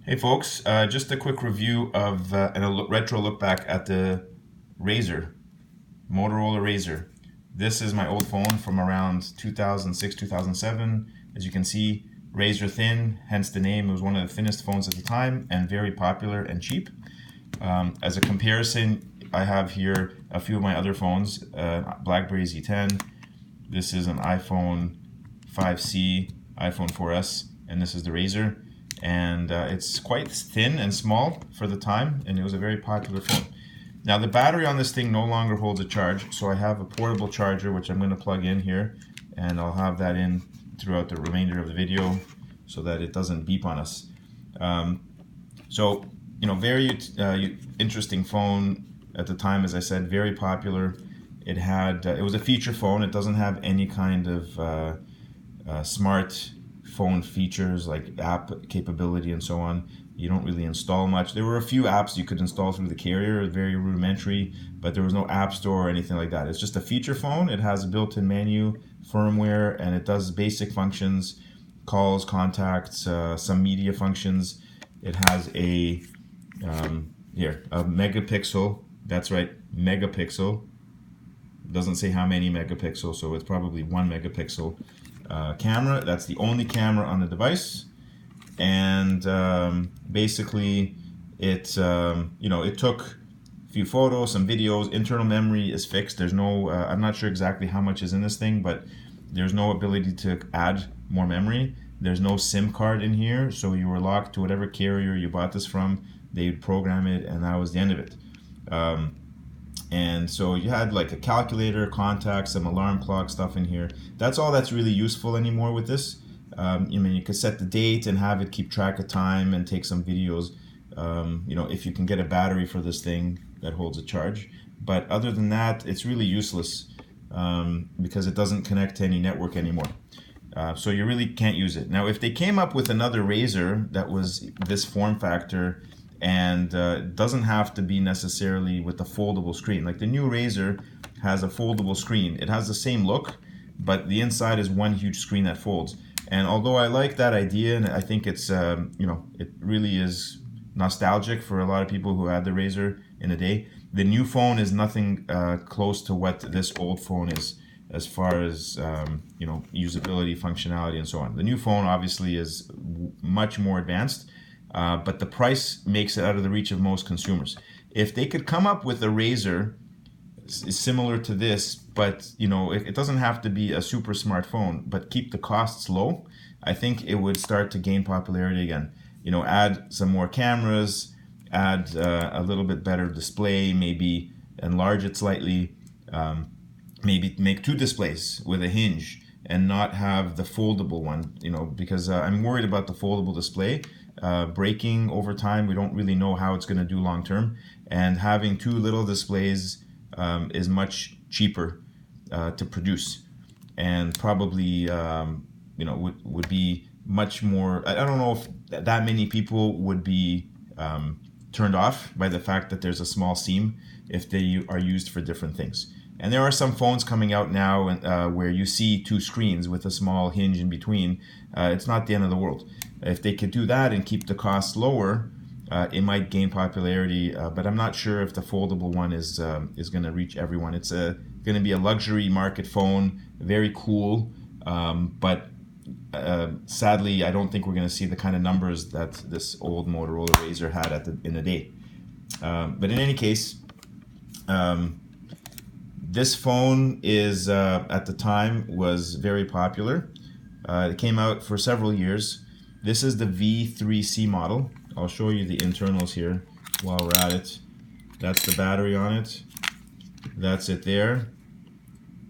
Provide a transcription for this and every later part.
Hey folks, just a quick review of and a retro look back at the RAZR, Motorola RAZR. This is my old phone from around 2006, 2007. As you can see, razor thin, hence the name. It was one of the thinnest phones at the time and very popular and cheap. As a comparison, I have here a few of my other phones, BlackBerry Z10. This is an iPhone 5C, iPhone 4S, and this is the RAZR. And it's quite thin and small for the time, and it was a very popular phone. Now the battery on this thing no longer holds a charge, so I have a portable charger which I'm going to plug in here, and I'll have that in throughout the remainder of the video so that it doesn't beep on us. So, you know, very interesting phone at the time. As I said, very popular. It had it was a feature phone. It doesn't have any kind of smart phone features like app capability and so on. You don't really install much. There were a few apps you could install through the carrier, very rudimentary, but there was no app store or anything like that. It's just a feature phone. It has a built-in menu, firmware, and it does basic functions, calls, contacts, some media functions. It has a megapixel. That's right, megapixel. It doesn't say how many megapixels, so it's probably 1 megapixel. Camera. That's the only camera on the device, and basically it it took a few photos, some videos. Internal memory is fixed. There's no I'm not sure exactly how much is in this thing, but there's no ability to add more memory. There's no SIM card in here, so you were locked to whatever carrier you bought this from. They'd program it, and that was the end of it. And so you had like a calculator, contacts, some alarm clock stuff in here. That's all that's really useful anymore with this. You could set the date and have it keep track of time and take some videos. If you can get a battery for this thing that holds a charge. But other than that, it's really useless because it doesn't connect to any network anymore. So you really can't use it. Now, if they came up with another RAZR that was this form factor, and it doesn't have to be necessarily with a foldable screen. Like the new RAZR has a foldable screen. It has the same look, but the inside is one huge screen that folds. And although I like that idea, and I think it's it really is nostalgic for a lot of people who had the RAZR in a day, the new phone is nothing close to what this old phone is as far as usability, functionality, and so on. The new phone obviously is much more advanced. But the price makes it out of the reach of most consumers. If they could come up with a RAZR similar to this, but it doesn't have to be a super smartphone, but keep the costs low, I think it would start to gain popularity again. Add some more cameras, add a little bit better display, maybe enlarge it slightly, maybe make 2 displays with a hinge and not have the foldable one, because I'm worried about the foldable display breaking over time. We don't really know how it's going to do long term, and having 2 little displays is much cheaper to produce, and probably would be much more. I don't know if that many people would be turned off by the fact that there's a small seam if they are used for different things. And there are some phones coming out now where you see 2 screens with a small hinge in between. It's not the end of the world. If they could do that and keep the costs lower, it might gain popularity. But I'm not sure if the foldable one is going to reach everyone. It's going to be a luxury market phone, very cool. But sadly, I don't think we're going to see the kind of numbers that this old Motorola RAZR had in the day. But in any case, this phone is at the time was very popular. It came out for several years. This is the V3C model. I'll show you the internals here while we're at it. That's the battery on it. That's it there.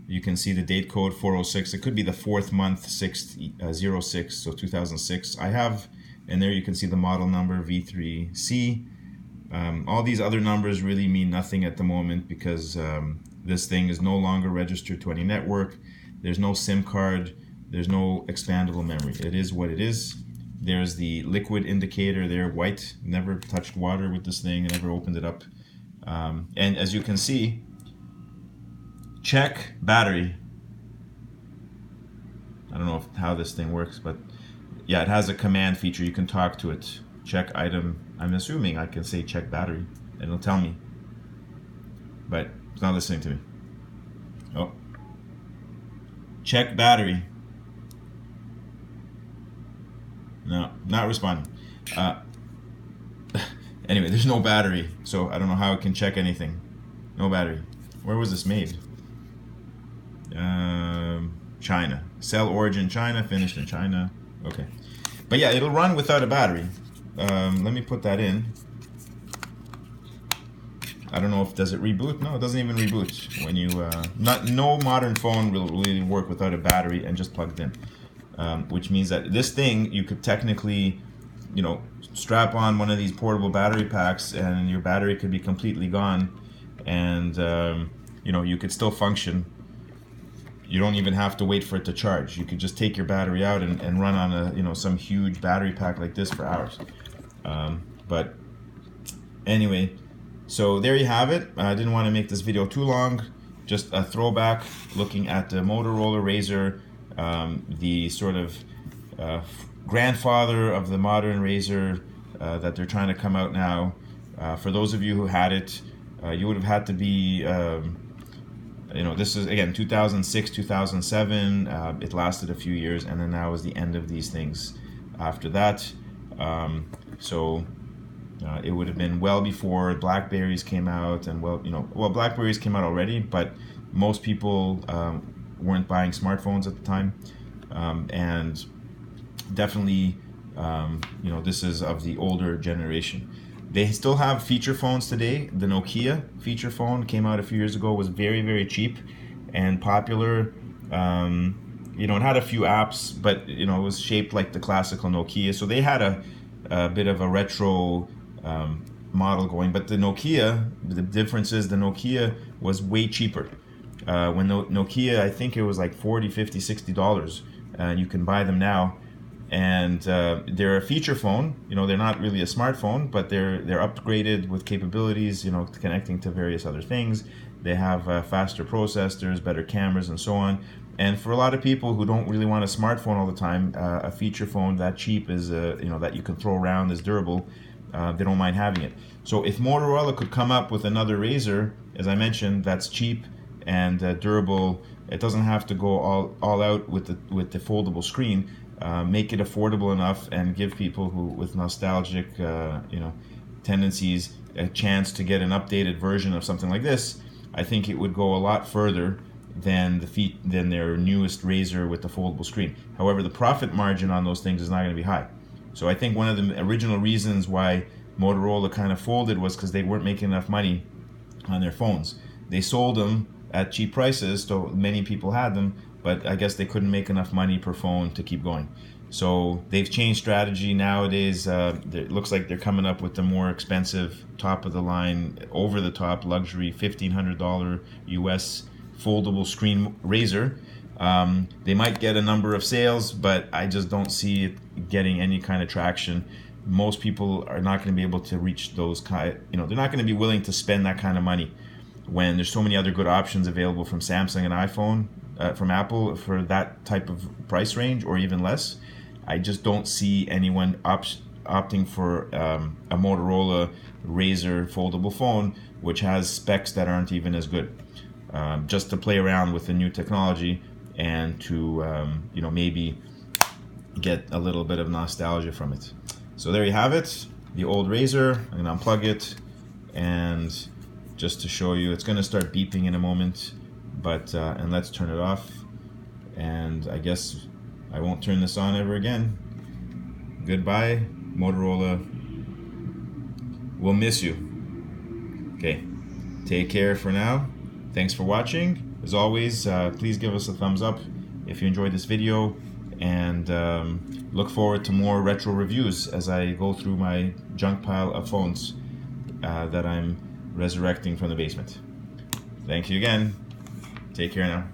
You can see the date code 406. It could be the 4th month, 6th, 06, so 2006. And there you can see the model number V3C. All these other numbers really mean nothing at the moment because this thing is no longer registered to any network. There's no SIM card. There's no expandable memory. It is what it is. There's the liquid indicator there, white. Never touched water with this thing. Never opened it up. And as you can see, check battery. I don't know how this thing works, but yeah, it has a command feature. You can talk to it. check item. I'm assuming I can say check battery and it'll tell me, but it's not listening to me. Oh, check battery. No, not responding. Anyway, there's no battery, so I don't know how it can check anything. No battery. Where was this made? China. Cell origin China, finished in China. Okay. But yeah, it'll run without a battery. Let me put that in. I don't know if does it reboot. No, it doesn't even reboot. When you no modern phone will really work without a battery and just plugged in, which means that this thing you could technically, you know, strap on one of these portable battery packs and your battery could be completely gone, and you know, you could still function. You don't even have to wait for it to charge. You could just take your battery out and run on a, you know, some huge battery pack like this for hours. But anyway, so there you have it. I didn't want to make this video too long. Just a throwback looking at the Motorola RAZR, the sort of grandfather of the modern RAZR that they're trying to come out now. For those of you who had it, you would have had to be, you know, this is again 2006, 2007. It lasted a few years, and then now is the end of these things. After that, it would have been well before Blackberries came out, and well, you know, well, Blackberries came out already, but most people weren't buying smartphones at the time, and definitely, you know, this is of the older generation. They still have feature phones today. The Nokia feature phone came out a few years ago, was very, very cheap and popular. You know, it had a few apps, but, you know, it was shaped like the classical Nokia. So they had a bit of a retro model going. But the Nokia, the difference is the Nokia was way cheaper. When Nokia, I think it was like $40, $50, $60, and you can buy them now. And they're a feature phone. You know, they're not really a smartphone, but they're upgraded with capabilities, you know, connecting to various other things. They have faster processors, better cameras, and so on. And for a lot of people who don't really want a smartphone all the time, a feature phone that cheap is, you know, that you can throw around, is durable. They don't mind having it. So if Motorola could come up with another RAZR, as I mentioned, that's cheap and durable, it doesn't have to go all out with the foldable screen. Make it affordable enough and give people who with nostalgic you know, tendencies a chance to get an updated version of something like this. I think it would go a lot further than their newest RAZR with the foldable screen. However, the profit margin on those things is not going to be high. So I think one of the original reasons why Motorola kind of folded was because they weren't making enough money on their phones. They sold them at cheap prices, so many people had them, but I guess they couldn't make enough money per phone to keep going. So they've changed strategy nowadays. It looks like they're coming up with the more expensive, top of the line, over the top luxury $1,500 US foldable screen RAZR. They might get a number of sales, but I just don't see it getting any kind of traction. Most people are not going to be able to reach those you know, they're not going to be willing to spend that kind of money when there's so many other good options available from Samsung and iPhone, from Apple for that type of price range or even less. I just don't see anyone opting for a Motorola RAZR foldable phone, which has specs that aren't even as good, just to play around with the new technology and to you know, maybe get a little bit of nostalgia from it. So there you have it, the old RAZR. I'm gonna unplug it, and just to show you, it's gonna start beeping in a moment, but and let's turn it off, and I guess I won't turn this on ever again. Goodbye, Motorola. We'll miss you. Okay, take care for now. Thanks for watching. As always, please give us a thumbs up if you enjoyed this video, and look forward to more retro reviews as I go through my junk pile of phones that I'm resurrecting from the basement. Thank you again. Take care now.